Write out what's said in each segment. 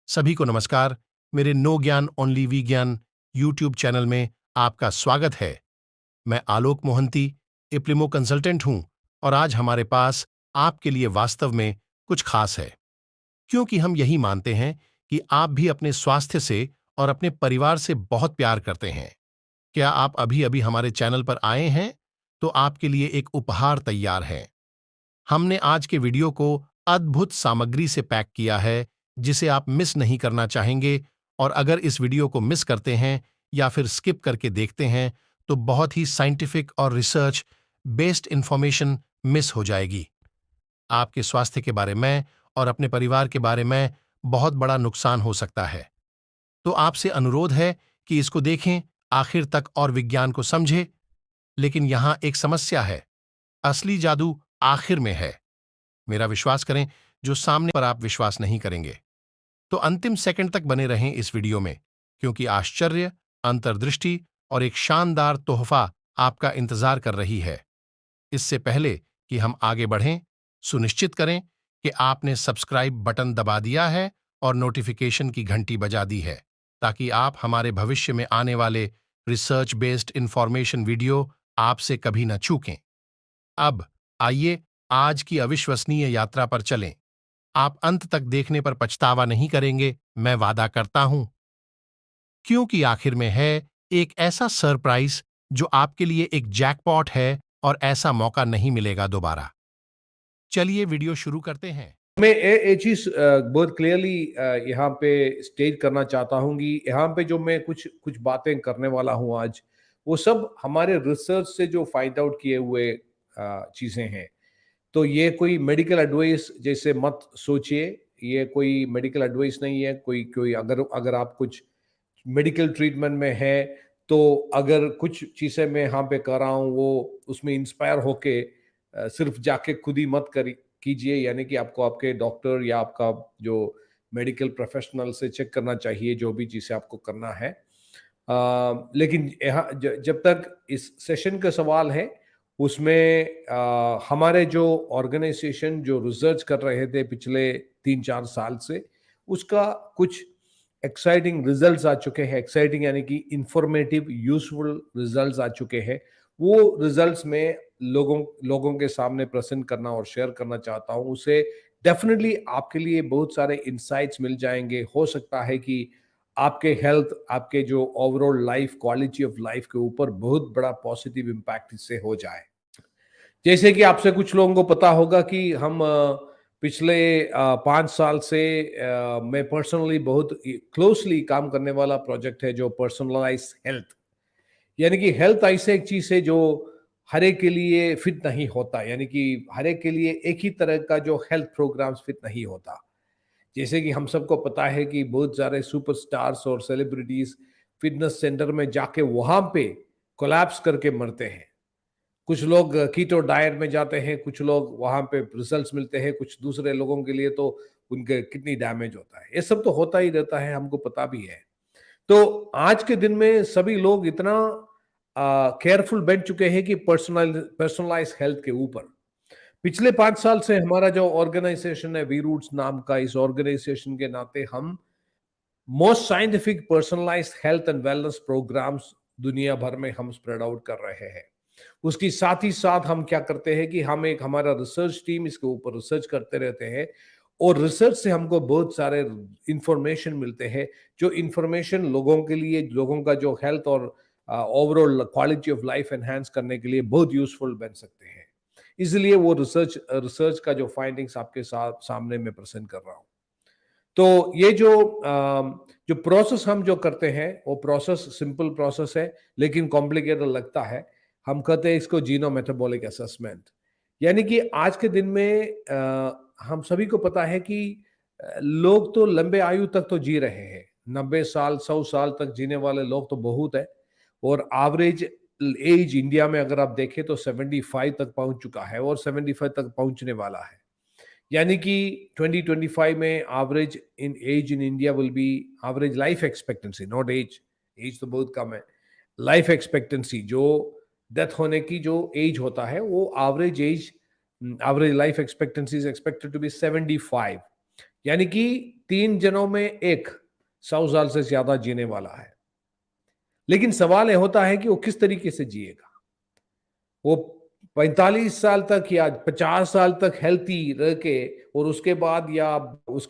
सभी को नमस्कार। मेरे नो ज्ञान ओनली विज्ञान यूट्यूब चैनल में आपका स्वागत है। मैं आलोक मोहंती, इप्लिमो कंसल्टेंट हूं और आज हमारे पास आपके लिए वास्तव में कुछ खास है, क्योंकि हम यही मानते हैं कि आप भी अपने स्वास्थ्य से और अपने परिवार से बहुत प्यार करते हैं। क्या आप अभी अभी हमारे चैनल पर आए हैं? तो आपके लिए एक उपहार तैयार है। हमने आज के वीडियो को अद्भुत सामग्री से पैक किया है, जिसे आप मिस नहीं करना चाहेंगे। और अगर इस वीडियो को मिस करते हैं या फिर स्किप करके देखते हैं, तो बहुत ही साइंटिफिक और रिसर्च बेस्ड इंफॉर्मेशन मिस हो जाएगी। आपके स्वास्थ्य के बारे में और अपने परिवार के बारे में बहुत बड़ा नुकसान हो सकता है। तो आपसे अनुरोध है कि इसको देखें आखिर तक और विज्ञान को समझें। लेकिन यहां एक समस्या है, असली जादू आखिर में है। मेरा विश्वास करें, जो सामने पर आप विश्वास नहीं करेंगे। तो अंतिम सेकंड तक बने रहें इस वीडियो में, क्योंकि आश्चर्य, अंतर्दृष्टि और एक शानदार तोहफा आपका इंतजार कर रही है। इससे पहले कि हम आगे बढ़ें, सुनिश्चित करें कि आपने सब्सक्राइब बटन दबा दिया है और नोटिफिकेशन की घंटी बजा दी है, ताकि आप हमारे भविष्य में आने वाले रिसर्च बेस्ड इंफॉर्मेशन वीडियो आपसे कभी न चूकें। अब आइए आज की अविश्वसनीय यात्रा पर चलें। आप अंत तक देखने पर पछतावा नहीं करेंगे, मैं वादा करता हूं। क्योंकि आखिर में है एक ऐसा सरप्राइज जो आपके लिए एक जैकपॉट है और ऐसा मौका नहीं मिलेगा दोबारा। चलिए वीडियो शुरू करते हैं। मैं ये चीज बहुत क्लियरली यहाँ पे स्टेट करना चाहता हूँ कि यहाँ पे जो मैं कुछ कुछ बातें करने वाला हूँ आज, वो सब हमारे रिसर्च से जो फाइंड आउट किए हुए चीजें हैं। तो ये कोई मेडिकल एडवाइस जैसे मत सोचिए, ये कोई मेडिकल एडवाइस नहीं है। कोई कोई अगर अगर आप कुछ मेडिकल ट्रीटमेंट में है, तो अगर कुछ चीज़ें मैं यहाँ पे कर रहा हूँ वो उसमें इंस्पायर होके सिर्फ जाके खुद ही मत करी कीजिए। यानी कि आपको आपके डॉक्टर या आपका जो मेडिकल प्रोफेशनल से चेक करना चाहिए जो भी चीज़ें आपको करना है। लेकिन यहाँ जब तक इस सेशन का सवाल है, उसमें हमारे जो ऑर्गेनाइजेशन जो रिसर्च कर रहे थे पिछले 3-4 साल से, उसका कुछ एक्साइटिंग रिजल्ट्स आ चुके हैं। एक्साइटिंग यानी कि इंफॉर्मेटिव यूजफुल रिजल्ट्स आ चुके हैं। वो रिजल्ट्स में लोगों लोगों के सामने प्रेजेंट करना और शेयर करना चाहता हूँ। उसे डेफिनेटली आपके लिए बहुत सारे इंसाइट्स मिल जाएंगे। हो सकता है कि आपके हेल्थ, आपके जो overall life, quality of life के ऊपर बहुत बड़ा पॉजिटिव इम्पैक्ट इससे हो जाए। जैसे कि आपसे कुछ लोगों को पता होगा कि हम पिछले 5 साल से मैं पर्सनली बहुत क्लोजली काम करने वाला प्रोजेक्ट है जो पर्सनलाइज हेल्थ। यानी कि हेल्थ ऐसे एक चीज है जो हर एक के लिए फिट नहीं होता। यानी कि हर एक के लिए एक ही तरह का जो हेल्थ प्रोग्राम्स फिट नहीं होता। जैसे कि हम सबको पता है कि बहुत सारे सुपरस्टार्स और सेलिब्रिटीज फिटनेस सेंटर में जाके वहां पे कोलैप्स करके मरते हैं। कुछ लोग कीटो डाइट में जाते हैं, कुछ लोग वहां पे रिजल्ट्स मिलते हैं, कुछ दूसरे लोगों के लिए तो उनके किडनी डैमेज होता है। ये सब तो होता ही रहता है, हमको पता भी है। तो आज के दिन में सभी लोग इतना केयरफुल बन चुके हैं कि पर्सनलाइज हेल्थ के ऊपर पिछले 5 साल से हमारा जो ऑर्गेनाइजेशन है वी रूट्स नाम का, इस ऑर्गेनाइजेशन के नाते हम most scientific personalised health and wellness programmes दुनिया भर में हम स्प्रेड आउट कर रहे हैं। उसकी साथ ही साथ हम क्या करते हैं कि हम एक हमारा रिसर्च टीम इसके ऊपर रिसर्च करते रहते हैं, और रिसर्च से हमको बहुत सारे इंफॉर्मेशन मिलते हैं जो इंफॉर्मेशन लोगों के लिए, लोगों का जो हेल्थ और overall quality of life enhance करने के लिए बहुत यूजफुल बन सकते हैं। इसलिए वो रिसर्च रिसर्च का जो फाइंडिंग्स आपके साथ सामने में प्रेजेंट कर रहा हूँ। तो ये जो प्रोसेस हम जो करते हैं वो प्रोसेस सिंपल प्रोसेस है, लेकिन कॉम्प्लिकेटेड लगता है। हम कहते हैं इसको जीनो मेटाबॉलिक असेसमेंट। यानी कि आज के दिन में हम सभी को पता है कि लोग तो लंबे आयु तक तो जी रहे हैं। 90 साल 100 साल तक जीने वाले लोग तो बहुत है, और एवरेज एज इंडिया में अगर आप देखें तो 75 तक पहुंच चुका है और 75 तक पहुंचने वाला है। यानी कि 2025 में average in age in India will be, average life expectancy, not age, age तो बहुत कम है, लाइफ एक्सपेक्टेंसी जो डेथ होने की जो एज होता है वो average age, average life expectancy is expected to be 75। यानी कि 3 जनों में एक 100 साल से ज्यादा जीने वाला है। लेकिन सवाल यह होता है कि वो किस तरीके से जिएगा। वो 45 साल तक या 50 साल तक हेल्थी रह के, और उसके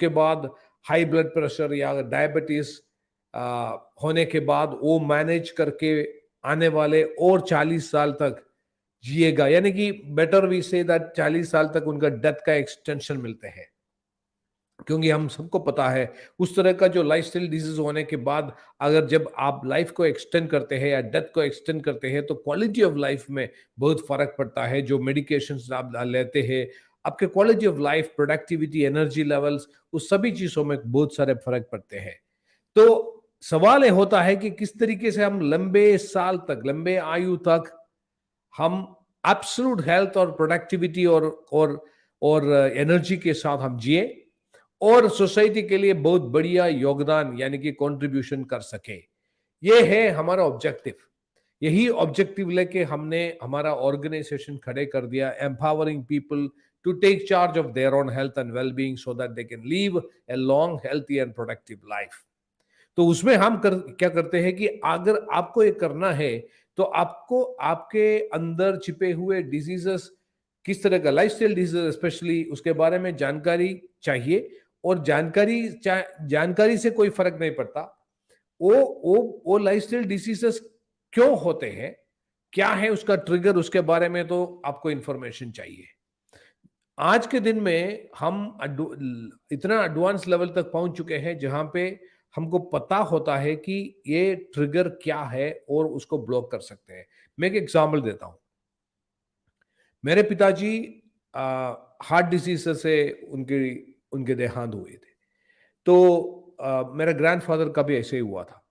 बाद हाई ब्लड प्रेशर या डायबिटीज होने के बाद वो मैनेज करके आने वाले और 40 साल तक जिएगा। यानी कि बेटर वी से दैट 40 साल तक उनका डेथ का एक्सटेंशन मिलते हैं। क्योंकि हम सबको पता है उस तरह का जो लाइफस्टाइल डिजीज होने के बाद अगर जब आप लाइफ को एक्सटेंड करते हैं या डेथ को एक्सटेंड करते हैं तो क्वालिटी ऑफ लाइफ में बहुत फर्क पड़ता है। जो मेडिकेशंस आप लेते हैं, आपके quality of life, productivity, energy levels, उस सभी चीजों में बहुत सारे फर्क पड़ते हैं। तो सवाल ये होता है कि किस तरीके से हम लंबे साल तक, लंबे आयु तक हम एब्सोल्यूट हेल्थ और प्रोडक्टिविटी और एनर्जी के साथ हम जिए और सोसाइटी के लिए बहुत बढ़िया योगदान यानी कि कंट्रीब्यूशन कर सके। ये है हमारा ऑब्जेक्टिव। यही ऑब्जेक्टिव लेके हमने हमारा ऑर्गेनाइजेशन खड़े कर दिया, empowering people to take charge of their own health and wellbeing so that they can live a long, healthy and productive life. तो उसमें हम क्या करते हैं कि अगर आपको ये करना है तो आपको आपके अंदर छिपे हुए डिजीजेस, किस तरह का लाइफस्टाइल डिजीज स्पेशली, उसके बारे में जानकारी चाहिए। और जानकारी से कोई फर्क नहीं पड़ता। वो लाइफस्टाइल डिजीजेस क्यों होते हैं, क्या है उसका ट्रिगर, उसके बारे में तो आपको इंफॉर्मेशन चाहिए। आज के दिन में हम इतना एडवांस लेवल तक पहुंच चुके हैं जहां पे हमको पता होता है कि ये ट्रिगर क्या है और उसको ब्लॉक कर सकते हैं। मैं एक एग्जांपल देता हूं। मेरे पिताजी हार्ट डिजीज से उनके देहांत हुए थे। तो मेरा ग्रैंडफादर का भी ऐसे ही हुआ था।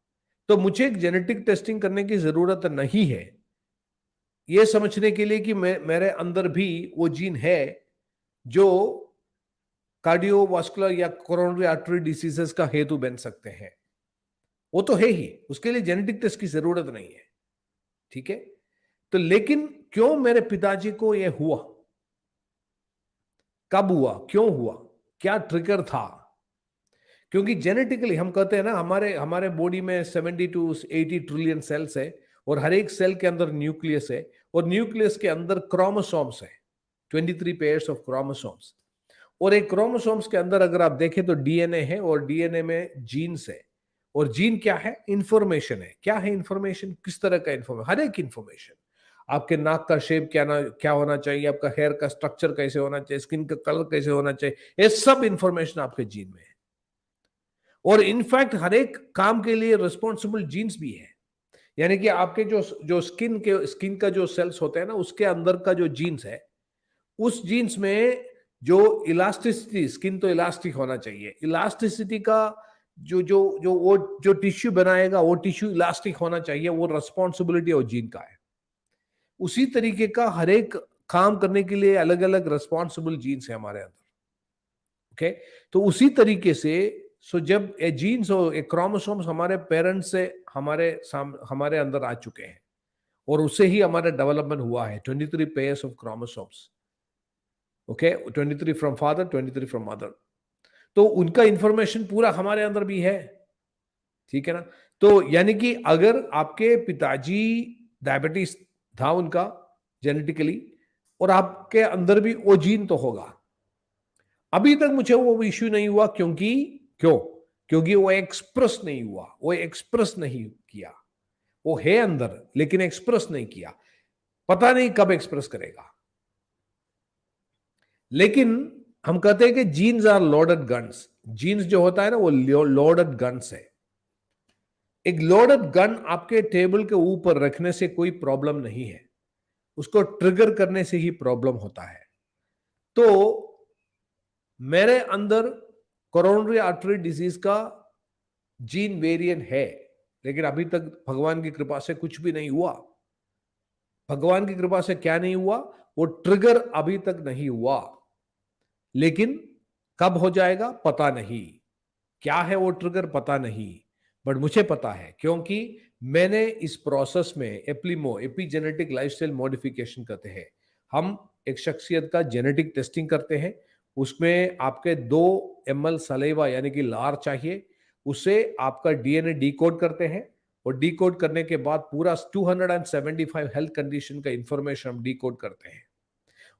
तो मुझे एक जेनेटिक टेस्टिंग करने की जरूरत नहीं है ये समझने के लिए कि मेरे अंदर भी वो जीन है जो कार्डियोवास्कुलर या कोरोनरी आर्टरी डिसीजेस का हेतु बन सकते हैं। वो तो है ही, उसके लिए जेनेटिक टेस्ट की जरूरत नहीं है। ठीक है। तो लेकिन क्यों मेरे पिताजी को यह हुआ, कब हुआ, क्यों हुआ, क्या ट्रिगर था? क्योंकि जेनेटिकली हम कहते हैं ना, हमारे हमारे बॉडी में 70 टू 80 ट्रिलियन सेल्स है और हर एक सेल के अंदर न्यूक्लियस है और न्यूक्लियस के अंदर क्रोमोसोम्स है, 23 पेयर्स ऑफ क्रोमोसोम्स। और एक क्रोमोसोम्स के अंदर अगर आप देखें तो डीएनए है और डीएनए में जीन्स है। और जीन क्या है? इंफॉर्मेशन है। क्या है इंफॉर्मेशन? किस तरह का इंफॉर्मेशन? हर एक इंफॉर्मेशन, आपके नाक का शेप क्या होना चाहिए, आपका हेयर का स्ट्रक्चर कैसे होना चाहिए, स्किन का कलर कैसे होना चाहिए, ये सब इंफॉर्मेशन आपके जीन में है। और इनफैक्ट हर एक काम के लिए रिस्पॉन्सिबल जीन्स भी है। यानी कि आपके जो स्किन का जो सेल्स होते हैं ना, उसके अंदर का जो जीन्स है, उस जीन्स में जो इलास्टिसिटी, स्किन तो इलास्टिक होना चाहिए, इलास्टिसिटी का जो टिश्यू बनाएगा वो टिश्यू इलास्टिक होना चाहिए, वो रिस्पॉन्सिबिलिटी और जीन का है। उसी तरीके का हर एक काम करने के लिए अलग अलग रिस्पॉन्सिबल जीन्स है हमारे अंदर। ओके। तो उसी तरीके से जब ए जीन्स और ए क्रोमोसोम्स हमारे पेरेंट्स से हमारे अंदर आ चुके हैं और उससे ही हमारा डेवलपमेंट हुआ है, 23 pairs of chromosomes. Okay, 23 from father, 23 from mother. तो उनका इंफॉर्मेशन पूरा हमारे अंदर भी है। ठीक है ना। तो यानी कि अगर आपके पिताजी डायबिटीज था उनका जेनेटिकली, और आपके अंदर भी वो जीन तो होगा। अभी तक मुझे वो इश्यू नहीं हुआ, क्योंकि वो एक्सप्रेस नहीं हुआ, वो एक्सप्रेस नहीं किया। वो है अंदर लेकिन एक्सप्रेस नहीं किया, पता नहीं कब एक्सप्रेस करेगा। लेकिन हम कहते हैं कि genes are loaded guns. Genes जो होता है ना, वो लोडेड गन्स है। एक लोडेड गन आपके टेबल के ऊपर रखने से कोई प्रॉब्लम नहीं है, उसको ट्रिगर करने से ही प्रॉब्लम होता है। तो मेरे अंदर कोरोनरी आर्टरी डिजीज का जीन वेरिएंट है, लेकिन अभी तक भगवान की कृपा से कुछ भी नहीं हुआ। भगवान की कृपा से क्या नहीं हुआ? वो ट्रिगर अभी तक नहीं हुआ, लेकिन कब हो जाएगा पता नहीं। क्या है वो ट्रिगर पता नहीं, बट मुझे पता है क्योंकि मैंने इस प्रोसेस में एपिजेनेटिक लाइफस्टाइल मॉडिफिकेशन करते हैं। हम एक शख्सियत का जेनेटिक टेस्टिंग करते हैं उसमें आपके 2 ml सलेवा यानी कि लार चाहिए, उसे आपका डीएनए डिकोड करते हैं और डिकोड करने के बाद पूरा 275 हेल्थ कंडीशन का इंफॉर्मेशन हम डिकोड करते हैं।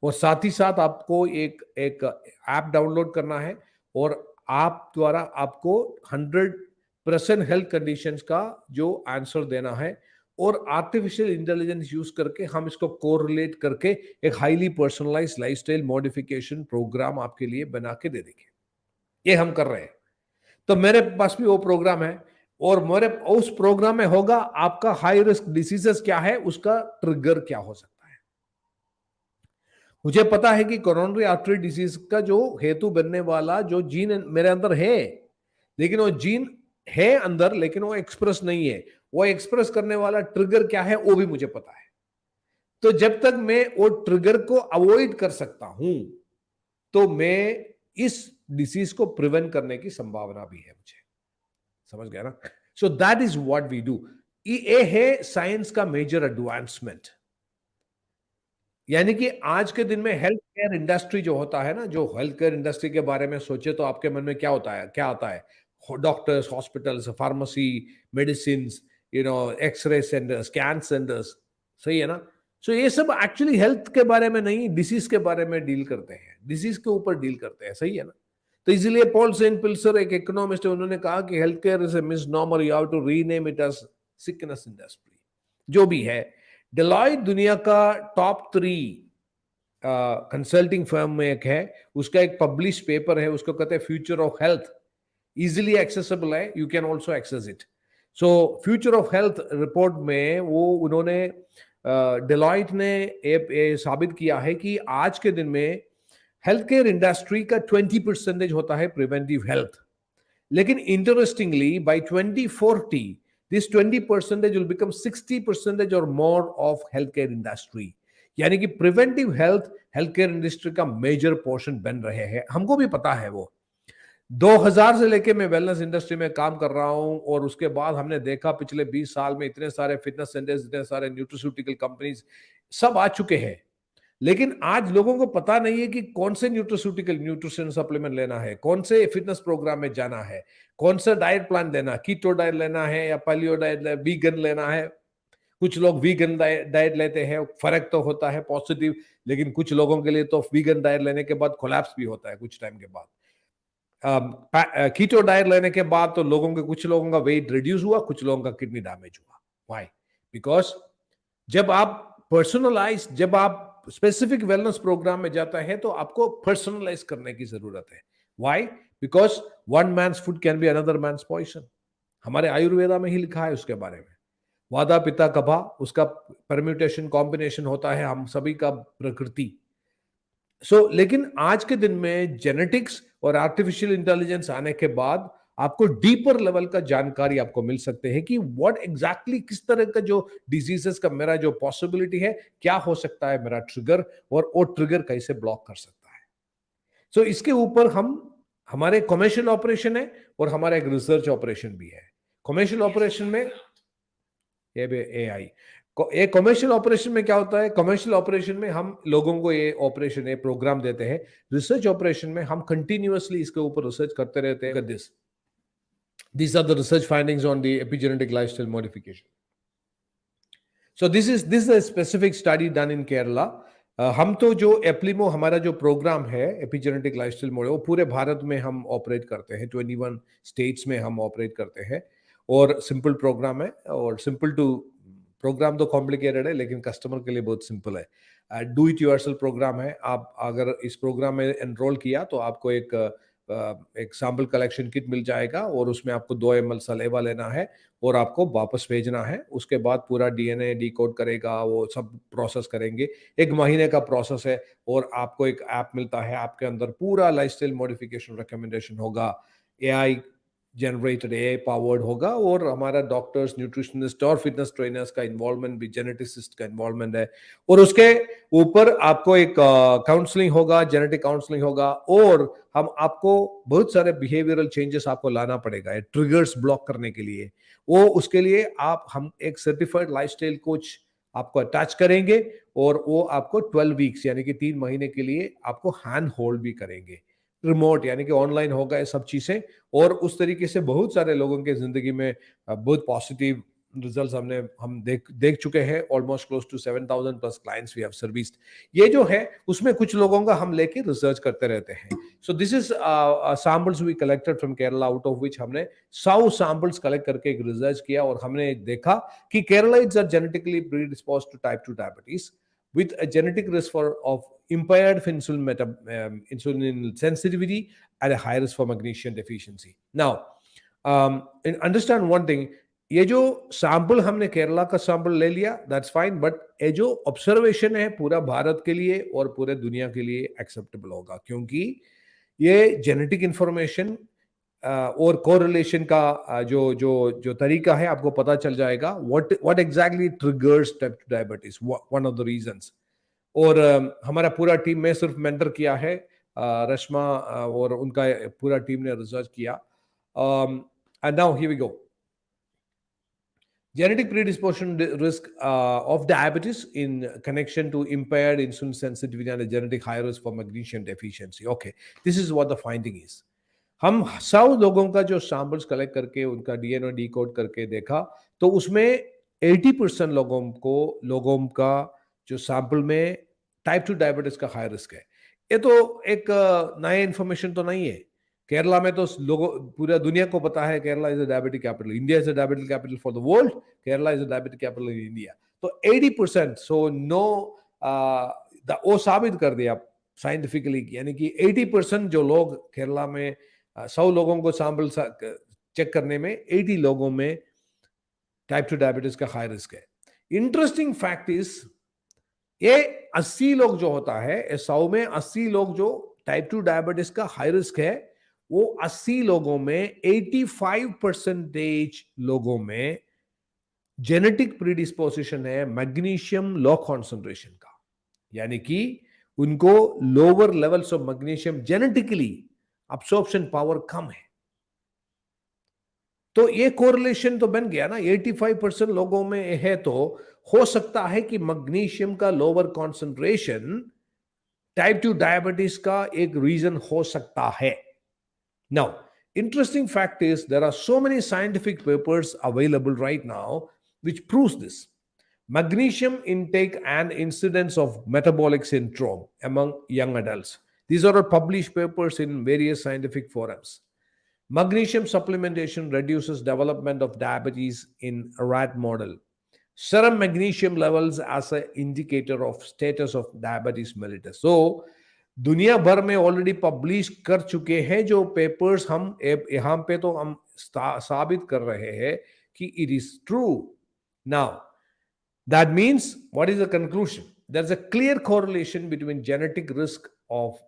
और साथ ही साथ आपको एक एक ऐप डाउनलोड करना है और ऐप द्वारा आपको 100% हेल्थ कंडीशंस का जो आंसर देना है और आर्टिफिशियल इंटेलिजेंस यूज करके हम इसको कोरिलेट करके एक highly personalised lifestyle modification programme आपके लिए बना के दे देंगे। ये हम कर रहे हैं। तो मेरे पास भी वो प्रोग्राम है और मेरे उस प्रोग्राम में होगा आपका हाई रिस्क डिसीजेस क्या है, उसका ट्रिगर क्या हो सकता है। मुझे पता है कि कोरोनरी आर्टरी डिजीज का जो हेतु बनने वाला जो जीन मेरे अंदर है, लेकिन वो जीन है अंदर, लेकिन वो एक्सप्रेस नहीं है। वो एक्सप्रेस करने वाला ट्रिगर क्या है वो भी मुझे पता है। तो जब तक मैं वो ट्रिगर को अवॉइड कर सकता हूं, तो मैं इस डिसीज को प्रिवेंट करने की संभावना भी है मुझे। समझ गया ना? So that is what we do. ये है साइंस का मेजर एडवांसमेंट। यानी कि आज के दिन में हेल्थ केयर इंडस्ट्री जो होता है ना, जो हेल्थ केयर इंडस्ट्री के बारे में सोचे तो आपके मन में क्या होता है, क्या आता है? Doctors, hospitals, pharmacy, medicine, X-ray centres, scan centres. सही है ना? सो ये सब एक्चुअली हेल्थ के बारे में नहीं, डिसीज के बारे में डील करते हैं, डिसीज के ऊपर डील करते हैं। सही है ना? तो इसीलिए पॉल सेंट पिल्सर एक इकोनॉमिस्ट है, उन्होंने कहा कि health care is a misnomer, you have to rename it as sickness industry. जो भी है, डेलॉयट दुनिया का टॉप 3 कंसल्टिंग फर्म में एक है। उसका एक पब्लिश पेपर है, उसको कहते हैं future of health. Easily accessible है, you can also access it. So future of health report में वो उन्होंने डेलॉयट ने साबित किया है कि आज के दिन में हेल्थ केयर इंडस्ट्री का 20% होता है प्रिवेंटिव हेल्थ। लेकिन interestingly bye 2040 this 20% will become 60% or more of healthcare industry। यानी कि प्रिवेंटिव हेल्थ केयर इंडस्ट्री का मेजर पोर्शन बन रहे हैं। हमको भी पता है वो 2000 से लेके मैं वेलनेस इंडस्ट्री में काम कर रहा हूं और उसके बाद हमने देखा पिछले 20 साल में इतने सारे फिटनेस सेंटर्स, इतने सारे न्यूट्रिस्यूटिकल कंपनीज सब आ चुके हैं। लेकिन आज लोगों को पता नहीं है कि कौन से न्यूट्रिस्यूटिकल न्यूट्रिशन सप्लीमेंट लेना है, कौन से फिटनेस प्रोग्राम में जाना है, कौन सा डाइट प्लान लेना, कीटो डाइट लेना है या पैलियो डाइट, वीगन लेना है। कुछ लोग वीगन डाइट लेते हैं, फर्क तो होता है पॉजिटिव, लेकिन कुछ लोगों के लिए तो वीगन डाइट लेने के बाद कोलैप्स भी होता है कुछ टाइम के बाद। कीटो डाइट लेने के बाद तो कुछ लोगों का वेट रिड्यूस हुआ, कुछ लोगों का किडनी डैमेज हुआ। व्हाई? बिकॉज जब आप स्पेसिफिक वेलनेस प्रोग्राम में जाता है तो आपको पर्सनलाइज करने की जरूरत है। Why? Because one man's food can be another man's poison. हमारे आयुर्वेदा में ही लिखा है उसके बारे में। वादा पिता कभा, उसका परम्यूटेशन कॉम्बिनेशन होता है हम सभी का प्रकृति। लेकिन आज के दिन में जेनेटिक्स और आर्टिफिशियल इंटेलिजेंस आने के बाद आपको डीपर लेवल का जानकारी आपको मिल सकते हैं कि व्हाट एग्जैक्टली किस तरह का जो डिजीजेस का मेरा जो पॉसिबिलिटी है, क्या हो सकता है मेरा ट्रिगर, और वो ट्रिगर कैसे ब्लॉक कर सकता है। इसके ऊपर हमारे कमर्शियल ऑपरेशन है और हमारा एक रिसर्च ऑपरेशन भी है। कमर्शियल ऑपरेशन में AI, एक कमर्शियल ऑपरेशन में क्या होता है? कमर्शियल ऑपरेशन में हम लोगों को ये ऑपरेशन, ये प्रोग्राम देते हैं। रिसर्च ऑपरेशन में हम कंटिन्यूअसली इसके ऊपर रिसर्च करते रहते हैं। These are the research findings on the epigenetic lifestyle modification. So this is a specific study done in Kerala. हम तो जो एप्लीमो हमारा जो प्रोग्राम है एपिजेनेटिक लाइफस्टाइल मॉडल, वो पूरे भारत में हम ऑपरेट करते हैं। 21 स्टेट्स में हम ऑपरेट करते हैं और सिंपल प्रोग्राम है। और सिंपल टू प्रोग्राम तो कॉम्प्लिकेटेड है, लेकिन कस्टमर के लिए बहुत सिंपल है। डू इट योरसेल्फ प्रोग्राम है। आप अगर इस प्रोग्राम में एनरोल किया तो आपको एक सैंपल कलेक्शन किट मिल जाएगा और उसमें आपको 2 ml सलेवा लेना है और आपको वापस भेजना है। उसके बाद पूरा डीएनए डिकोड करेगा, वो सब प्रोसेस करेंगे। 1 महीने का प्रोसेस है और आपको एक ऐप मिलता है। आपके अंदर पूरा लाइफस्टाइल मॉडिफिकेशन रिकमेंडेशन होगा, AI जनरेटेड, AI पावर्ड होगा और हमारा डॉक्टर्स, न्यूट्रिशनिस्ट और फिटनेस ट्रेनर्स का इन्वॉल्वमेंट भी, जेनेटिसिस्ट का इन्वॉल्वमेंट है। और उसके ऊपर आपको एक काउंसलिंग होगा, जेनेटिक काउंसलिंग होगा और हम आपको बहुत सारे बिहेवियरल चेंजेस आपको लाना पड़ेगा ट्रिगर्स ब्लॉक करने के लिए। उसके लिए हम एक सर्टिफाइड लाइफस्टाइल कोच आपको अटैच करेंगे और वो आपको 12 वीक्स यानी कि 3 महीने के लिए आपको हैंड होल्ड भी करेंगे। रिमोट यानी कि ऑनलाइन हो गए सब चीज़ें, और उस तरीके से बहुत सारे लोगों के ज़िंदगी में बहुत पॉजिटिव रिजल्ट्स हम देख देख चुके हैं। Almost close to 7,000 plus clients we have serviced. ये जो है उसमें कुछ लोगों का हम लेके रिसर्च करते रहते हैं। So this is samples we collected from Kerala, out of which हमने 100 सैंपल्स कलेक्ट करके एक रिसर्च किया, और हमने देखा कि Keralites are genetically predisposed to type 2 diabetes with a genetic risk of impaired insulin sensitivity and a high risk for magnesium deficiency. Now, understand one thing, ये जो सैंपल हमने केरला का सैंपल ले लिया, दैट्स फाइन, बट ये जो ऑब्जर्वेशन है पूरा भारत के लिए और पूरे दुनिया के लिए एक्सेप्टेबल होगा, क्योंकि ये जेनेटिक इंफॉर्मेशन और कोरिलेशन का जो जो जो तरीका है आपको पता चल जाएगा what exactly triggers type 2 diabetes, one of the reasons. और हमारा पूरा टीम में सिर्फ मेंटर किया है, रश्मा और उनका पूरा टीम ने रिसर्च किया। And now here we go. Genetic predisposition risk of diabetes in connection to impaired insulin sensitivity and a genetic high risk for magnesium deficiency. Okay, this is what the finding is. हम 100 लोगों का जो samples collect करके उनका DNA decode करके देखा, तो उसमें 80% लोगों का जो सैंपल में टाइप 2 डायबिटीज का हाई रिस्क है। ये तो एक नया इंफॉर्मेशन तो नहीं है। केरला में तो लोगों पूरा दुनिया को पता है Kerala is a diabetic capital, India is a diabetic capital for the world, Kerala is a diabetic capital in India. तो 80%, सो नो, वो साबित कर दिया साइंटिफिकली, यानी कि 80% जो लोग केरला में 100 लोगों को सैंपल चेक करने में 80 लोगों में टाइप 2 डायबिटीज का हाई रिस्क है। इंटरेस्टिंग फैक्ट इज ये 80 लोग जो होता है, 100 में 80 लोग जो टाइप 2 डायबिटीज का हाई रिस्क है, वो 80 लोगों में 85% लोगों में जेनेटिक प्रीडिस्पोजिशन है मैग्नीशियम लो कॉन्सेंट्रेशन का, यानी कि उनको lower levels of magnesium genetically absorption power कम है। तो ये कोरिलेशन तो बन गया ना, 85% लोगों में है, तो हो सकता है कि मैग्नीशियम का लोअर कॉन्सेंट्रेशन टाइप 2 डायबिटीज का एक रीजन हो सकता है। Now interesting fact is there are so many scientific papers available right now which proves this. Magnesium intake and incidence of metabolic syndrome among young adults. These are all published papers in various scientific forums. Magnesium supplementation reduces development of diabetes in a rat model. Serum magnesium levels as an indicator of status of diabetes mellitus. So दुनिया भर में already publish कर चुके हैं जो papers, हम यहां पे तो हम साबित कर रहे हैं कि it is true. Now that means what is the conclusion? There is a clear correlation between genetic risk of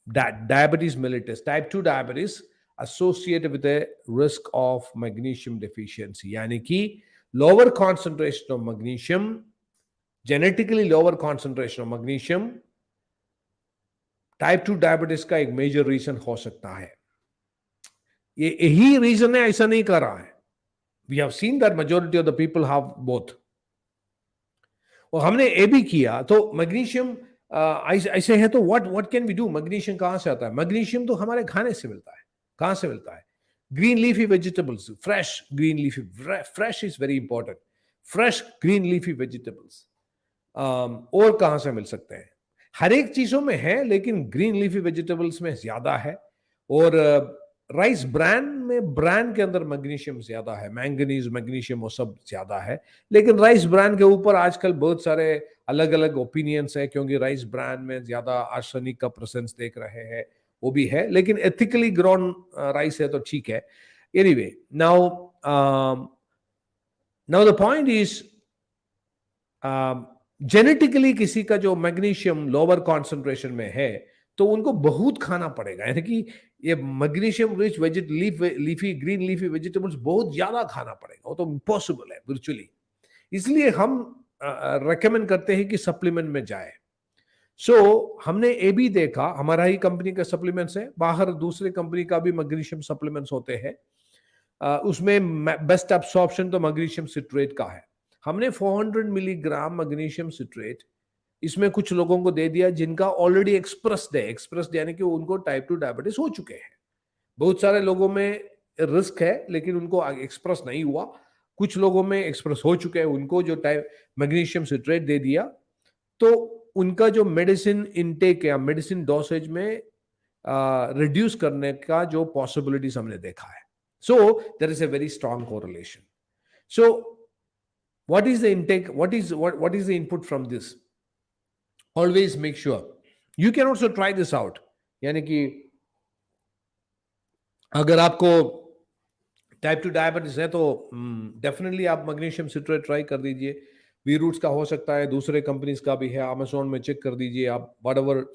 diabetes mellitus, type 2 diabetes, associated with the risk of magnesium deficiency, यानी कि lower concentration of magnesium, genetically lower concentration of magnesium type 2 diabetes का एक major reason हो सकता है। ये यही reason है, ऐसा नहीं कर रहा है। We have seen that majority of the people have both. और हमने ये भी किया, तो मैग्नीशियम ऐसे है, तो what can we do? Magnesium कहां से आता है? मैग्नीशियम तो हमारे खाने से मिलता है। कहां से मिलता है? Green leafy vegetables, fresh green leafy, fresh is very important, fresh green leafy vegetables. और कहां से मिल सकते हैं? हर एक चीजों में है, लेकिन ग्रीन लीफी वेजिटेबल्स में ज्यादा है। और राइस ब्रांड के अंदर मैग्नीशियम ज्यादा है, मैंगनीज, मैग्नीशियम वो सब ज्यादा है। लेकिन राइस ब्रांड के ऊपर आजकल बहुत सारे अलग अलग ओपिनियंस है, क्योंकि राइस ब्रांड में ज्यादा आर्सेनिक का प्रेजेंस देख रहे हैं, वो भी है। लेकिन एथिकली ग्रोन राइस है तो ठीक है। Anyway, now the point is genetically किसी का जो मैग्नीशियम लोअर कॉन्सेंट्रेशन में है, तो उनको बहुत खाना पड़ेगा, यानी कि ये magnesium rich leafy green leafy vegetables बहुत ज्यादा खाना पड़ेगा, वो तो इम्पॉसिबल है वर्चुअली। इसलिए हम रेकमेंड करते हैं कि सप्लीमेंट में जाए। सो हमने ये भी देखा, हमारा ही कंपनी का सप्लीमेंट्स है, बाहर दूसरे कंपनी का भी मैग्नीशियम सप्लीमेंट्स होते हैं, उसमें बेस्ट एब्सॉर्प्शन तो मैग्नीशियम सिट्रेट का है। हमने 400 मिलीग्राम मैग्नीशियम सिट्रेट इसमें कुछ लोगों को दे दिया जिनका ऑलरेडी एक्सप्रेस्ड यानी कि उनको टाइप 2 डायबिटीज हो चुके हैं। बहुत सारे लोगों में रिस्क है लेकिन उनको एक्सप्रेस नहीं हुआ, कुछ लोगों में एक्सप्रेस हो चुके हैं, उनको जो टाइप मैग्नीशियम सिट्रेट दे दिया तो उनका जो मेडिसिन इनटेक या मेडिसिन डोसेज में रिड्यूस करने का जो पॉसिबिलिटीज हमने देखा है। So there is a very strong correlation. So what is the intake, what is the input from this? Always make sure you can also try this out, यानी कि अगर आपको टाइप 2 डायबिटीज है तो डेफिनेटली आप मैग्नीशियम सिट्रेट ट्राई कर दीजिए। We roots का हो सकता है, दूसरे कंपनीज का भी है, अमेजोन में चेक कर दीजिए आप। Whatever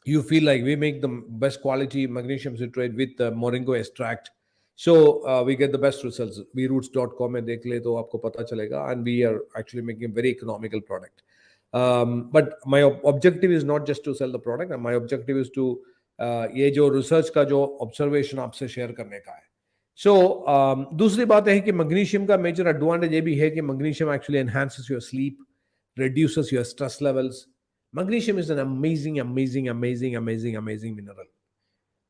you feel like, we make the best quality magnesium citrate with moringa extract, so we get the best results। vroots.com में देख ले तो आपको पता चलेगा, and we are actually making a very economical product। But my objective is not just to sell the product, and my objective is to ये जो research का जो ऑब्जर्वेशन आपसे शेयर करने का है। सो दूसरी बात है कि मैग्नीशियम का मेजर एडवांटेज ये भी है कि magnesium actually enhances your sleep, reduces your stress levels। Magnesium is an amazing mineral,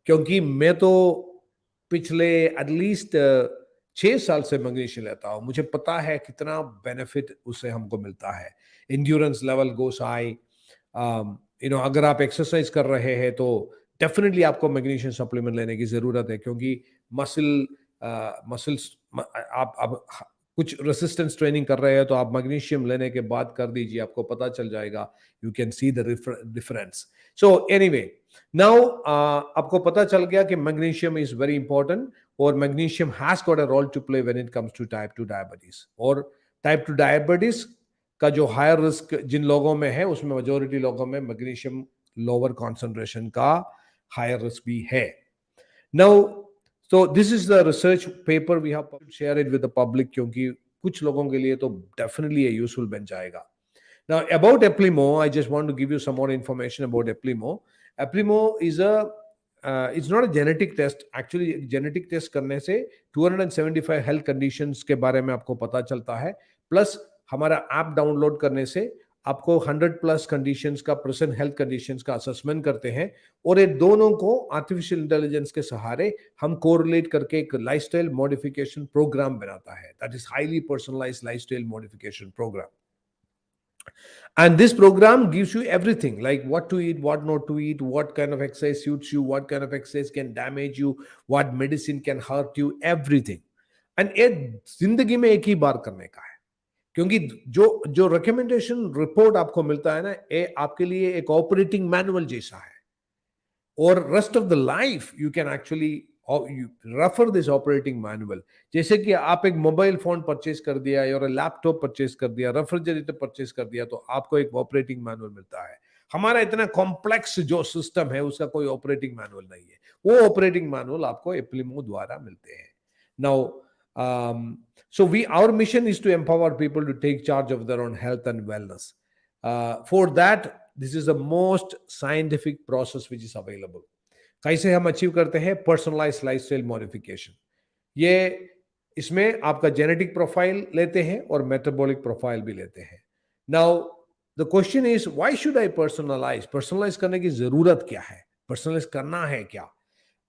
क्योंकि मैं तो पिछले एटलीस्ट 6 साल से मैग्नीशियम लेता हूं, मुझे पता है कितना बेनिफिट उससे हमको मिलता है। इंड्योरेंस लेवल गोस हाई। अगर आप एक्सरसाइज कर रहे हैं तो डेफिनेटली आपको मैग्नीशियम सप्लीमेंट लेने की जरूरत है, क्योंकि मसल्स आप कुछ रेसिस्टेंस ट्रेनिंग कर रहे हैं तो आप मैग्नीशियम लेने के बाद कर दीजिए, आपको पता चल जाएगा, you can see the difference. So anyway, now आपको पता चल गया कि मैग्नीशियम इज वेरी इंपॉर्टेंट, और magnesium has got a role to play when it comes to type 2 diabetes. और टाइप 2 डायबिटीज का जो हायर रिस्क जिन लोगों में है, उसमें मेजोरिटी लोगों में मैग्नीशियम लोअर कॉन्सेंट्रेशन का हायर रिस्क भी है। Now so this is the research paper we have share it with the public, क्योंकि कुछ लोगों के लिए तो definitely a useful बन जाएगा। Now about Eplimo, I just want to give you some more information about Eplimo। Eplimo is it's not a genetic test, actually genetic test करने से 275 health conditions के बारे में आपको पता चलता है, प्लस हमारा ऐप डाउनलोड करने से आपको 100+ कंडीशंस का, प्रेजेंट हेल्थ कंडीशंस का असेसमेंट करते हैं, और ये दोनों को आर्टिफिशियल इंटेलिजेंस के सहारे हम कोरिलेट करके एक लाइफस्टाइल मॉडिफिकेशन प्रोग्राम बनाता है, that is highly personalised lifestyle modification programme. And this program gives you everything, like what to eat, what not to eat, what kind of exercise suits you, what kind of exercise can damage you, what medicine can hurt you, everything। And ये जिंदगी में एक ही बार करने का है, क्योंकि जो जो रिकमेंडेशन रिपोर्ट आपको मिलता है ना, ये आपके लिए एक ऑपरेटिंग मैनुअल जैसा है, और rest of the life you can actually refer this operating manual. जैसे कि आप एक मोबाइल फोन परचेज कर दिया और लैपटॉप परचेज कर दिया, रेफ्रिजरेटर परचेज कर दिया, तो आपको एक ऑपरेटिंग मैनुअल मिलता है। हमारा इतना कॉम्प्लेक्स जो सिस्टम है उसका कोई ऑपरेटिंग मैनुअल नहीं है, वो ऑपरेटिंग मैनुअल आपको एप्लिमो द्वारा मिलते हैं। Now so our mission is to empower people to take charge of their own health and wellness। For that, this is the most scientific process which is available। कैसे हम achieve करते हैं? Personalised lifestyle modification. ये इसमें आपका genetic profile लेते हैं और मेटाबॉलिक प्रोफाइल भी लेते हैं। Now the question is why should I personalise करने की जरूरत क्या है? पर्सनलाइज करना है क्या?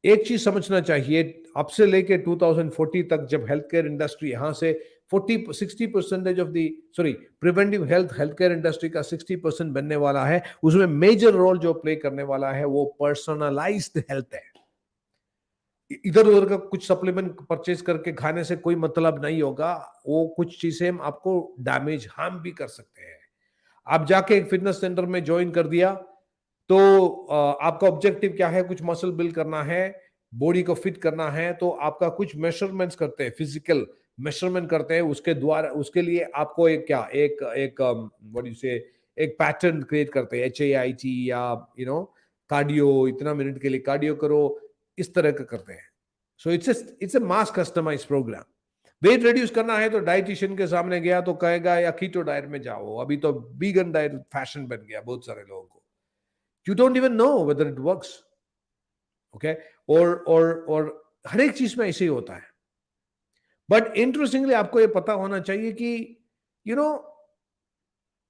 एक चीज समझना चाहिए, अब से लेके 2040 तक जब हेल्थ केयर इंडस्ट्री यहां से 60% of the preventive health care industry का 60% बनने वाला है, उसमें मेजर रोल जो प्ले करने वाला है वो पर्सनलाइज्ड हेल्थ है। इधर उधर का कुछ सप्लीमेंट परचेज करके खाने से कोई मतलब नहीं होगा, वो कुछ चीजें आपको डैमेज हार्म भी कर सकते हैं। आप जाके एक फिटनेस सेंटर में ज्वाइन कर दिया तो आपका ऑब्जेक्टिव क्या है? कुछ मसल बिल्ड करना है, बॉडी को फिट करना है, तो आपका कुछ मेजरमेंट्स करते हैं, फिजिकल मेजरमेंट करते हैं, उसके द्वारा उसके लिए आपको एक क्या एक एक व्हाट यू से एक पैटर्न क्रिएट करते हैं, HIIT या कार्डियो, इतना मिनट के लिए कार्डियो करो, इस तरह का करते हैं। So it's a mass customised programme. Weight reduce करना है तो डाइटिशियन के सामने गया तो कहेगा या कीटो डाइट में जाओ, अभी तो वीगन डाइट फैशन बन गया बहुत सारे लोगों को। You don't even know whether it works, okay? और हर एक चीज में ऐसे ही होता है। बट इंटरेस्टिंगली आपको ये पता होना चाहिए कि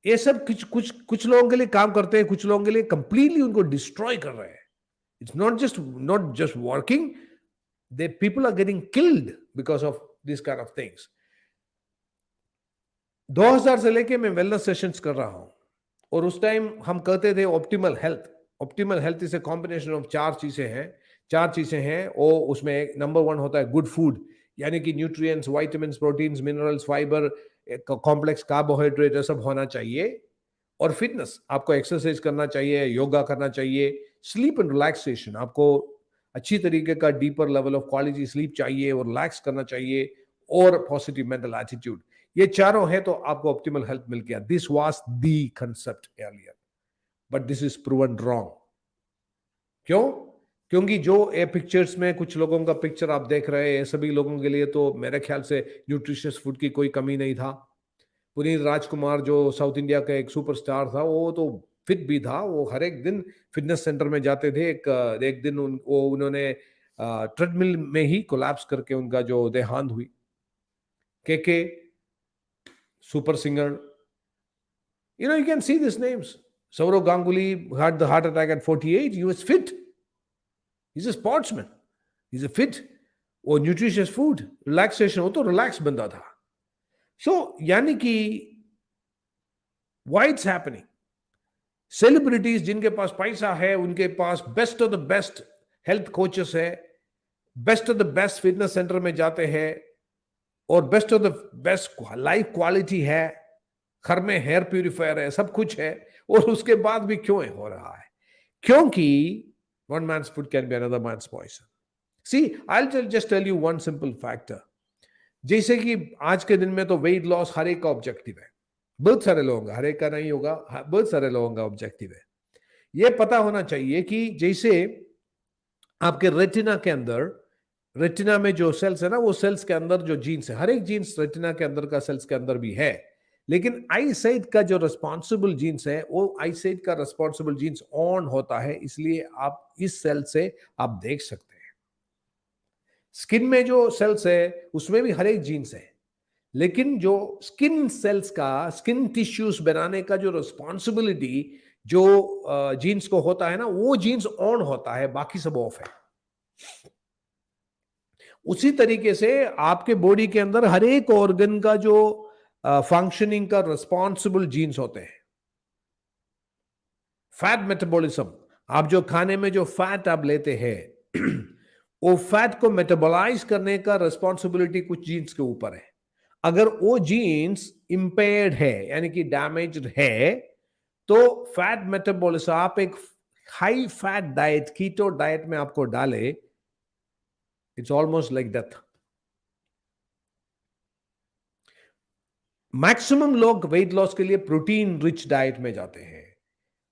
ये सब कुछ कुछ कुछ लोगों के लिए काम करते हैं, कुछ लोगों के लिए कंप्लीटली उनको डिस्ट्रॉय कर रहे हैं. It's not just working, they people are getting killed because of this kind of things. 2000 से लेके मैं वेलनेस सेशंस कर रहा हूं, और उस टाइम हम कहते थे optimal health. Optimal health is a combination of चार चीजें हैं. वो उसमें नंबर वन होता है गुड फूड, यानी कि nutrients, vitamins, proteins, minerals, fibre, complex carbohydrate, सब होना चाहिए. और फिटनेस, आपको एक्सरसाइज करना चाहिए, योगा करना चाहिए. स्लीप एंड रिलैक्सेशन, आपको अच्छी तरीके का deeper level of quality sleep चाहिए और रिलैक्स करना चाहिए. और पॉजिटिव मेंटल एटीट्यूड, ये चारों है तो आपको ऑप्टिमल हेल्थ मिल गया. This was the concept earlier, but this is proven wrong. क्यों? क्योंकि जो ये पिक्चर्स में कुछ लोगों का पिक्चर आप देख रहे हैं, सभी लोगों के लिए तो मेरे ख्याल से न्यूट्रिशियस फूड की कोई कमी नहीं था. पुनीत राजकुमार जो साउथ इंडिया का एक सुपरस्टार था, वो तो फिट भी था. वो हर एक दिन फिटनेस सेंटर में जाते थे. एक दिन उन्होंने ट्रेडमिल में ही कोलैप्स करके उनका जो देहांत हुई. के super singer, you can see these names. Saurav Ganguly had the heart attack at 48. He was fit. He's a sportsman. He's a fit. और न्यूट्रिशियस फूड, रिलैक्सेशन, हो तो रिलैक्स बंदा था. सो यानी कि व्हाई इट्स हैपनिंग, सेलिब्रिटीज जिनके पास पैसा है, उनके पास best of the best health coaches है, best of the best fitness centre में जाते हैं, और best of the best life quality है, घर में हेयर प्यूरिफायर है, सब कुछ है, और उसके बाद भी क्यों हो रहा है? क्योंकि one man's food can be another man's poison. See, I will just tell you one simple factor. जैसे कि आज के दिन में तो वेट लॉस हर एक का ऑब्जेक्टिव है. बहुत सारे लोगों का, हर एक का नहीं होगा, बहुत सारे लोगों का ऑब्जेक्टिव है. यह पता होना चाहिए कि जैसे आपके रेटिना के अंदर, रेटिना में जो सेल्स है ना, वो सेल्स के अंदर जो जीन्स है, हर एक जीन्स रेटिना के अंदर का सेल्स के अंदर भी है. लेकिन आई साइट का जो रिस्पॉन्सिबल जीन्स है, वो आई साइट का रिस्पॉन्सिबल जीन्स ऑन होता है, इसलिए आप इस सेल से आप देख सकते हैं. स्किन में जो सेल्स है उसमें भी हर एक जीन्स है, लेकिन जो स्किन सेल्स का, स्किन टिश्यूज बनाने का जो रिस्पॉन्सिबिलिटी जो जीन्स को होता है ना, वो जीन्स ऑन होता है, बाकी सब ऑफ है. उसी तरीके से आपके बॉडी के अंदर हर एक ऑर्गन का जो फंक्शनिंग का रिस्पॉन्सिबल जीन्स होते हैं. फैट मेटाबॉलिज्म, आप जो खाने में जो फैट आप लेते हैं वो फैट को मेटाबॉलाइज करने का रिस्पॉन्सिबिलिटी कुछ जीन्स के ऊपर है. अगर वो जीन्स इंपेयर्ड है, यानी कि डैमेज्ड है, तो फैट मेटाबॉलिज्म, आप एक high fat diet, keto diet में आपको डाले, it's almost like death. Maximum लोग वेट लॉस के लिए प्रोटीन रिच डाइट में जाते हैं,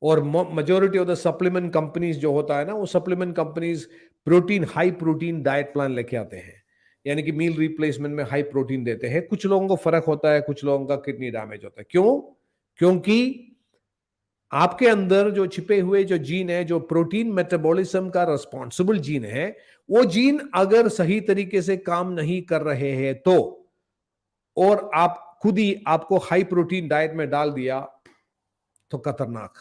और majority of the supplement companies जो होता है ना, वो supplement companies protein, high protein diet plan लेके आते हैं, यानी कि मील रिप्लेसमेंट में हाई प्रोटीन देते हैं. कुछ लोगों को फर्क होता है, कुछ लोगों का किडनी डैमेज होता है. क्यों? क्योंकि आपके अंदर जो छिपे हुए जो जीन है, जो प्रोटीन मेटाबॉलिज्म का रिस्पॉन्सिबल जीन है, वो जीन अगर सही तरीके से काम नहीं कर रहे हैं तो, और आप खुद ही आपको हाई प्रोटीन डाइट में डाल दिया, तो खतरनाक.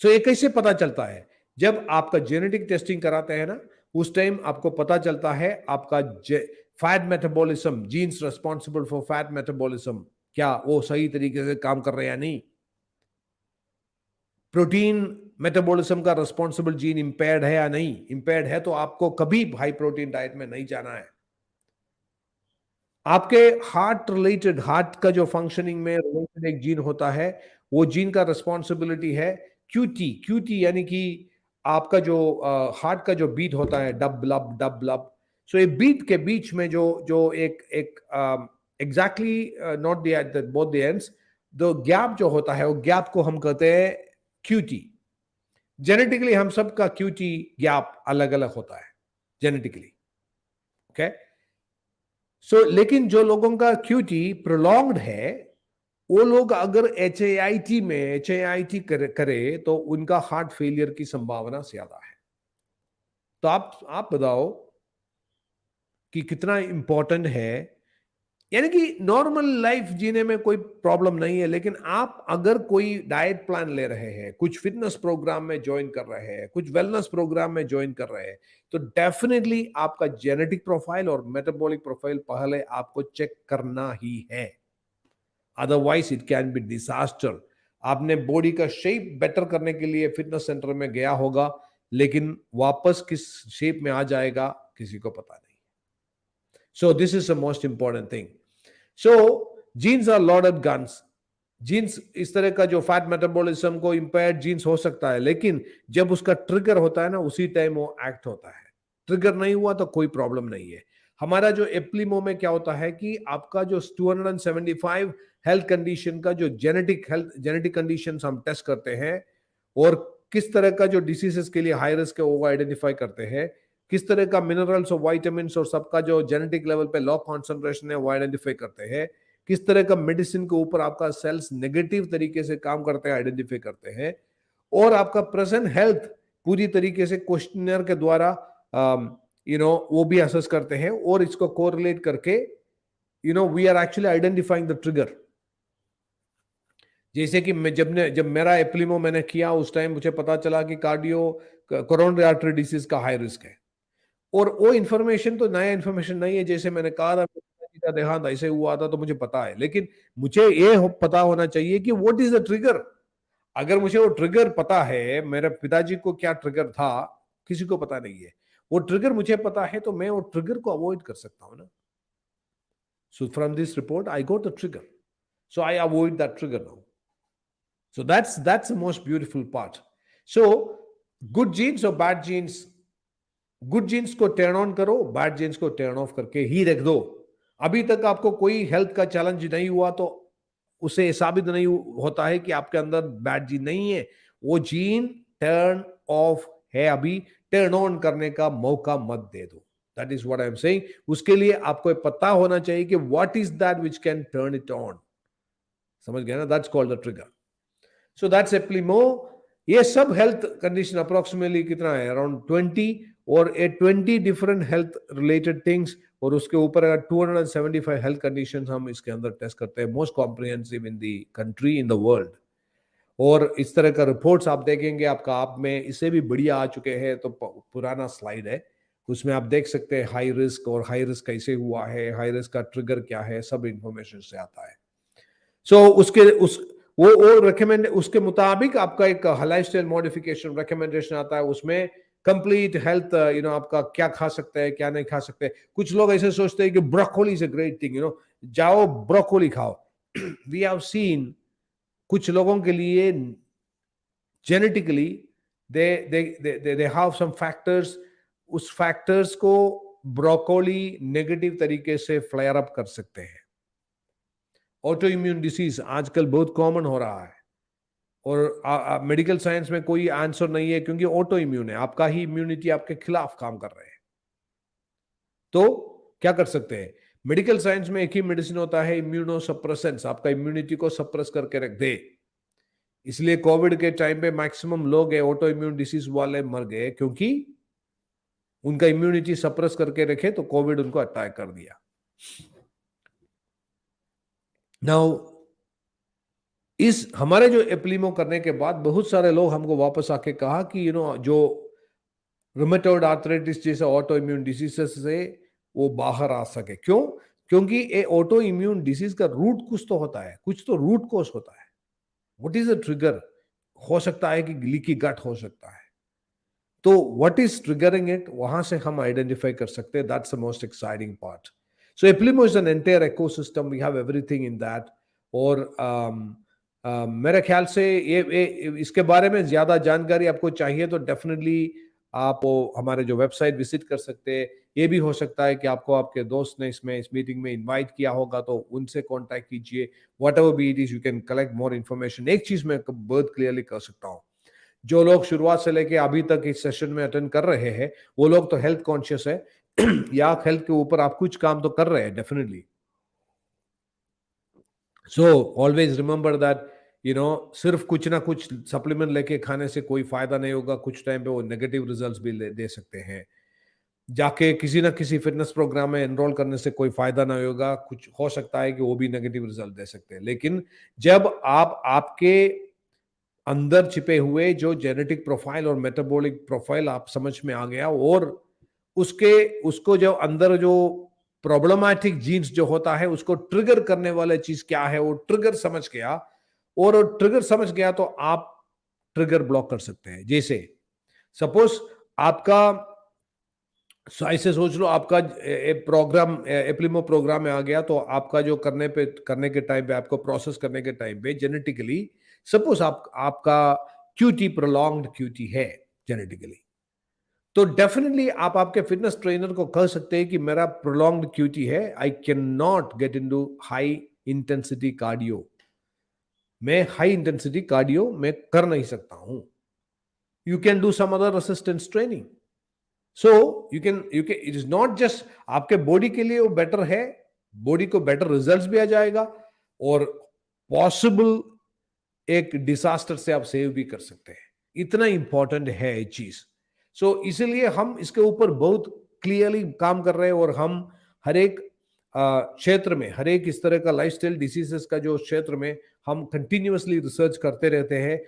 सो ये कैसे पता चलता है? जब आपका जेनेटिक टेस्टिंग कराते हैं ना, उस टाइम आपको पता चलता है आपका fat metabolism, genes responsible for fat metabolism, क्या वो सही तरीके से काम कर रहे हैं या नहीं. प्रोटीन मेटाबॉलिज्म का रिस्पॉन्सिबल जीन इंपेयर्ड है या नहीं. इंपेयर्ड है तो आपको कभी हाई प्रोटीन डाइट में नहीं जाना है. आपके हार्ट रिलेटेड, हार्ट का जो फंक्शनिंग में रिलेटेड एक जीन होता है, वो जीन का रिस्पॉन्सिबिलिटी है क्यूटी. क्यूटी यानी कि आपका जो हार्ट का जो बीट होता है, डब लब डब लब. सो ये बीट के बीच में जो जो एक exactly not the both the ends, the gap जो होता है, वो गैप को हम कहते हैं क्यूटी. जेनेटिकली हम सबका क्यूटी गैप अलग अलग होता है जेनेटिकली. ओके. सो लेकिन जो लोगों का क्यूटी प्रोलॉन्ग्ड है, वो लोग अगर HIIT करे तो उनका हार्ट फेलियर की संभावना ज्यादा है. तो आप बताओ कि कितना इंपॉर्टेंट है यानी कि नॉर्मल लाइफ जीने में कोई प्रॉब्लम नहीं है, लेकिन आप अगर कोई डाइट प्लान ले रहे हैं, कुछ फिटनेस प्रोग्राम में ज्वाइन कर रहे हैं, कुछ वेलनेस प्रोग्राम में ज्वाइन कर रहे हैं, तो डेफिनेटली आपका जेनेटिक प्रोफाइल और मेटाबॉलिक प्रोफाइल पहले आपको चेक करना ही है, otherwise it can be disaster. आपने बॉडी का शेप बेटर करने के लिए फिटनेस सेंटर में गया होगा, लेकिन वापस किस शेप में आ जाएगा किसी को पता नहीं। So this is the most important thing. So genes are loaded guns. Genes इस तरह का जो फैट मेटाबॉलिज्म को इंपेयर्ड जीन्स हो सकता है, लेकिन जब उसका ट्रिगर होता है ना, उसी टाइम वो एक्ट होता है। ट्रिगर नहीं हुआ तो कोई प्रॉब्लम नहीं है। हमारा जो एप्लीमो में क्या होता है कि आपका जो 275 हेल्थ कंडीशन का जो जेनेटिक कंडीशंस हम टेस्ट करते हैं, और किस तरह का जो डिसीजेस के लिए हाई रिस्क है वो आइडेंटिफाई करते हैं, किस तरह का मिनरल्स और वाइटामिन और सबका जो जेनेटिक लेवल पे लो कॉन्सेंट्रेशन है वो आइडेंटिफाई करते हैं, किस तरह का मेडिसिन के ऊपर आपका सेल्स नेगेटिव तरीके से काम करते हैं आइडेंटिफाई करते हैं, और आपका प्रेजेंट हेल्थ पूरी तरीके से क्वेश्चनर के द्वारा वो भी असेस करते हैं, और इसको कोरिलेट करके we are actually identifying the trigger. जैसे कि जब मेरा एप्लीमो मैंने किया, उस टाइम मुझे पता चला कि कोरोनरी आर्टरी डिसीज का हाई रिस्क है, और वो इन्फॉर्मेशन तो नया इन्फॉर्मेशन नहीं है। जैसे मैंने कहा था, का देहांत ऐसे हुआ था तो मुझे पता है, लेकिन मुझे ये पता होना चाहिए कि व्हाट इज द ट्रिगर। अगर मुझे वो ट्रिगर पता है, मेरे पिताजी को क्या ट्रिगर था किसी को पता नहीं है, वो ट्रिगर मुझे पता है, तो मैं वो ट्रिगर को अवॉइड कर सकता हूं ना। So from this report I got the trigger, so I avoid that trigger now. So that's the most beautiful part. So good genes or bad genes, good genes को टर्न ऑन करो, bad genes को turn off करके ही रख दो। अभी तक आपको कोई हेल्थ का चैलेंज नहीं हुआ तो उसे साबित नहीं होता है कि आपके अंदर बैड जीन नहीं है। वो जीन टर्न ऑफ है, अभी टर्न ऑन करने का मौका मत दे दो। That is what I am saying. उसके लिए आपको पता होना चाहिए कि what is that which can turn it on. समझ गया ना? That's called the trigger. So that's Eplimo. ये सब हेल्थ कंडीशन अप्रोक्सीमेटली कितना है, अराउंड 20, और 20 डिफरेंट हेल्थ रिलेटेड थिंग्स, और उसके ऊपर अगर 275 हेल्थ कंडीशंस हम इसके अंदर टेस्ट करते हैं, most comprehensive in the country, in the world. और इस तरह का रिपोर्ट्स आप देखेंगे, आपका आप में इससे भी बढ़िया आ चुके हैं, तो पुराना स्लाइड है, उसमें आप देख सकते हैं हाई रिस्क, और हाई रिस्क कैसे हुआ है, हाई रिस्क का ट्रिगर क्या है, सब इंफॉर्मेशन से आता है। सो वो रेकमेंड, उसके मुताबिक आपका एक लाइफस्टाइल मॉडिफिकेशन रिकमेंडेशन आता है, उसमें कंप्लीट हेल्थ आपका क्या खा सकते हैं, क्या नहीं खा सकते। कुछ लोग ऐसे सोचते हैं कि broccoli is a great thing, जाओ ब्रोकोली खाओ। वी हैव सीन कुछ लोगों के लिए genetically they have some factors, उस फैक्टर्स को ब्रोकोली नेगेटिव तरीके से फ्लेयर अप कर सकते हैं। ऑटो इम्यून डिसीज आजकल बहुत कॉमन हो रहा है, और मेडिकल साइंस में कोई आंसर नहीं है, क्योंकि ऑटो इम्यून है, आपका ही इम्यूनिटी आपके खिलाफ काम कर रहे हैं। तो क्या कर सकते हैं? मेडिकल साइंस में एक ही मेडिसिन होता है, इम्यूनो सप्रेसेंट्स, आपका इम्यूनिटी को सप्रेस करके रख दे। इसलिए कोविड के टाइम पे मैक्सिमम लोग ऑटो इम्यून डिसीज वाले मर गए, क्योंकि उनका इम्यूनिटी सप्रेस करके रखे तो कोविड उनको अटैक कर दिया। नाउ इस हमारे जो एप्लीमो करने के बाद बहुत सारे लोग हमको वापस आके कहा कि जो रूमेटॉइड आर्थराइटिस जैसे ऑटो इम्यून डिसीजेस से वो बाहर आ सके। क्यों? क्योंकि ये ऑटो इम्यून डिसीज का रूट कुछ तो होता है, कुछ तो रूट कॉज होता है। What is the trigger? हो सकता है कि लीकी गट हो सकता है, तो व्हाट इज ट्रिगरिंग इट, वहां से हम आइडेंटिफाई कर सकते हैं। That's the most exciting part. So Eplimo is an entire ecosystem, we have everything in that. और मेरे ख्याल से ये इसके बारे में ज्यादा जानकारी आपको चाहिए तो डेफिनेटली आप हमारे जो वेबसाइट विजिट कर सकते हैं। ये भी हो सकता है कि आपको आपके दोस्त ने इस मीटिंग में इनवाइट किया होगा, तो उनसे कांटेक्ट कीजिए। What ever be it is, you can collect more information. एक चीज मैं बहुत क्लियरली कर सकता हूँ, जो लोग शुरुआत से लेके अभी तक इस सेशन में अटेंड कर रहे हैं, वो लोग तो हेल्थ कॉन्शियस है या हेल्थ के ऊपर आप कुछ काम तो कर रहे हैं definitely. So always remember that सिर्फ कुछ ना कुछ सप्लीमेंट लेके खाने से कोई फायदा नहीं होगा, कुछ टाइम पे वो नेगेटिव रिजल्ट्स भी दे सकते हैं। जाके किसी ना किसी फिटनेस प्रोग्राम में एनरोल करने से कोई फायदा ना होगा, कुछ हो सकता है कि वो भी नेगेटिव रिजल्ट दे सकते हैं। लेकिन जब आप आपके अंदर छिपे हुए जो जेनेटिक प्रोफाइल और मेटाबॉलिक प्रोफाइल आप समझ में आ गया, और उसके उसको जो अंदर जो प्रॉब्लमैटिक जीन्स जो होता है उसको ट्रिगर करने वाला चीज क्या है, वो ट्रिगर समझ गया, और ट्रिगर समझ गया तो आप ट्रिगर ब्लॉक कर सकते हैं। जैसे सपोज आपका, ऐसे सोच लो आपका प्रोग्राम एप्लिमो प्रोग्राम में आ गया, तो आपका जो करने के टाइम पे, आपको प्रोसेस करने के टाइम पे जेनेटिकली, सपोज आपका क्यूटी प्रोलॉन्ग्ड क्यूटी है जेनेटिकली, तो डेफिनेटली आप आपके फिटनेस ट्रेनर को कह सकते हैं कि मेरा प्रोलॉन्ग्ड क्यूटी है, I can not get into high intensity cardio, मैं हाई इंटेंसिटी कार्डियो में कर नहीं सकता हूं। You can do some other assistance training. So you can it is not just आपके बॉडी के लिए वो बेटर है, बॉडी को बेटर रिजल्ट्स भी आ जाएगा, और पॉसिबल एक डिसास्टर से आप सेव भी कर सकते हैं। इतना इंपॉर्टेंट है ये चीज। सो इसीलिए हम इसके ऊपर बहुत क्लियरली काम कर रहे हैं, और हम हर एक क्षेत्र में, हर एक इस तरह का लाइफस्टाइल डिसीजेस का जो क्षेत्र में हम कंटिन्यूअसली रिसर्च करते रहते हैं।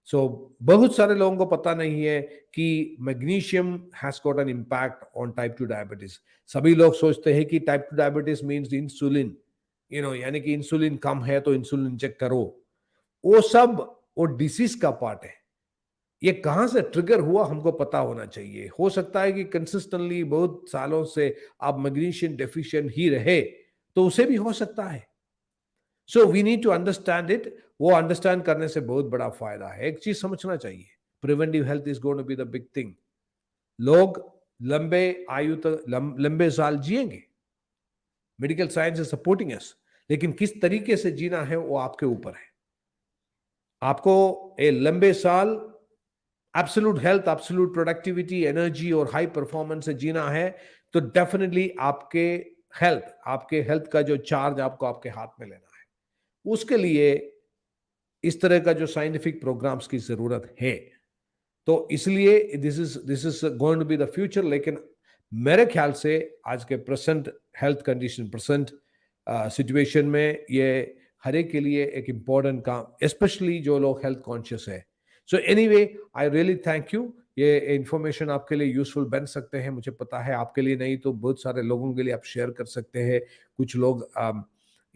सो बहुत सारे लोगों को पता नहीं है कि magnesium has got an impact on type 2 diabetes. सभी लोग सोचते हैं कि टाइप 2 डायबिटीज मींस इंसुलिन, यानी कि इंसुलिन कम है तो इंसुलिन इंजेक्ट करो। वो सब वो डिसीज का पार्ट है। ये कहां से ट्रिगर हुआ हमको पता होना चाहिए। हो सकता है कि कंसिस्टेंटली बहुत सालों से आप मैग्नीशियम डेफिशिएंट ही रहे, तो उसे भी हो सकता है। So we need to understand it. वो अंडरस्टैंड करने से बहुत बड़ा फायदा है। एक चीज समझना चाहिए, preventive health is going to be the big thing. लोग लंबे आयु तक लंबे साल जिएंगे, medical science is supporting us, लेकिन किस तरीके से जीना है वो आपके ऊपर है। आपको ए लंबे साल absolute health, absolute productivity, energy और हाई परफॉर्मेंस से जीना है, तो डेफिनेटली आपके हेल्थ का जो चार्ज आपको आपके हाथ में लेना है। उसके लिए इस तरह का जो साइंटिफिक प्रोग्राम्स की जरूरत है। तो इसलिए this is going to be the future. लेकिन मेरे ख्याल से आज के present health condition, present situation में ये हर एक के लिए एक इंपॉर्टेंट काम, स्पेशली जो लोग हेल्थ कॉन्शियस है। So anyway, I really thank you. ये इंफॉर्मेशन आपके लिए यूजफुल बन सकते हैं, मुझे पता है। आपके लिए नहीं तो बहुत सारे लोगों के लिए आप शेयर कर सकते हैं। कुछ लोग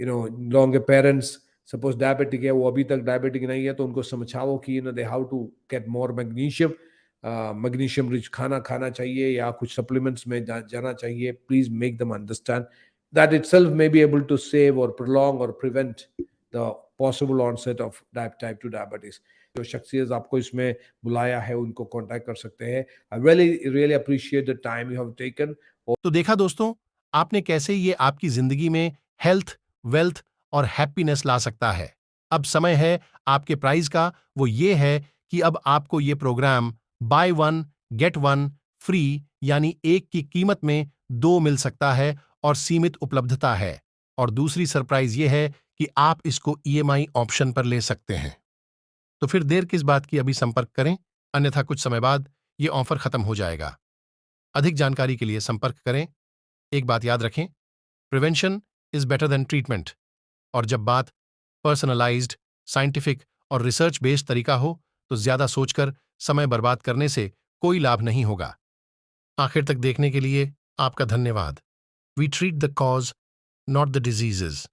लोगों के पेरेंट्स सपोज डायबिटिक है, वो अभी तक डायबिटिक नहीं है, तो उनको समझाओ कि they how to get more magnesium, magnesium rich खाना खाना चाहिए या कुछ सप्लीमेंट्स में जाना चाहिए। Please make them understand that itself may be able to save or prolong or prevent the possible onset of type 2 diabetes। जो शख्सियत आपको इसमें बुलाया है उनको कांटेक्ट कर सकते हैं। I really appreciate the time you have taken. तो देखा दोस्तों, आपने कैसे ये आपकी जिंदगी में हेल्थ, वेल्थ और हैप्पीनेस ला सकता है। अब समय है आपके प्राइज का। वो ये है कि अब आपको ये program buy one get one free, यानी एक की कीमत में दो मिल सकता है और सीमित उपलब्धता है। और दूसरी सरप्राइज ये है कि आप इसको ईएमआई ऑप्शन पर ले सकते हैं। तो फिर देर किस बात की, अभी संपर्क करें, अन्यथा कुछ समय बाद ये ऑफर खत्म हो जाएगा। अधिक जानकारी के लिए संपर्क करें। एक बात याद रखें, prevention is better than treatment. और जब बात पर्सनलाइज्ड, साइंटिफिक और रिसर्च बेस्ड तरीका हो, तो ज्यादा सोचकर समय बर्बाद करने से कोई लाभ नहीं होगा। आखिर तक देखने के लिए आपका धन्यवाद। We treat the cause, not the diseases.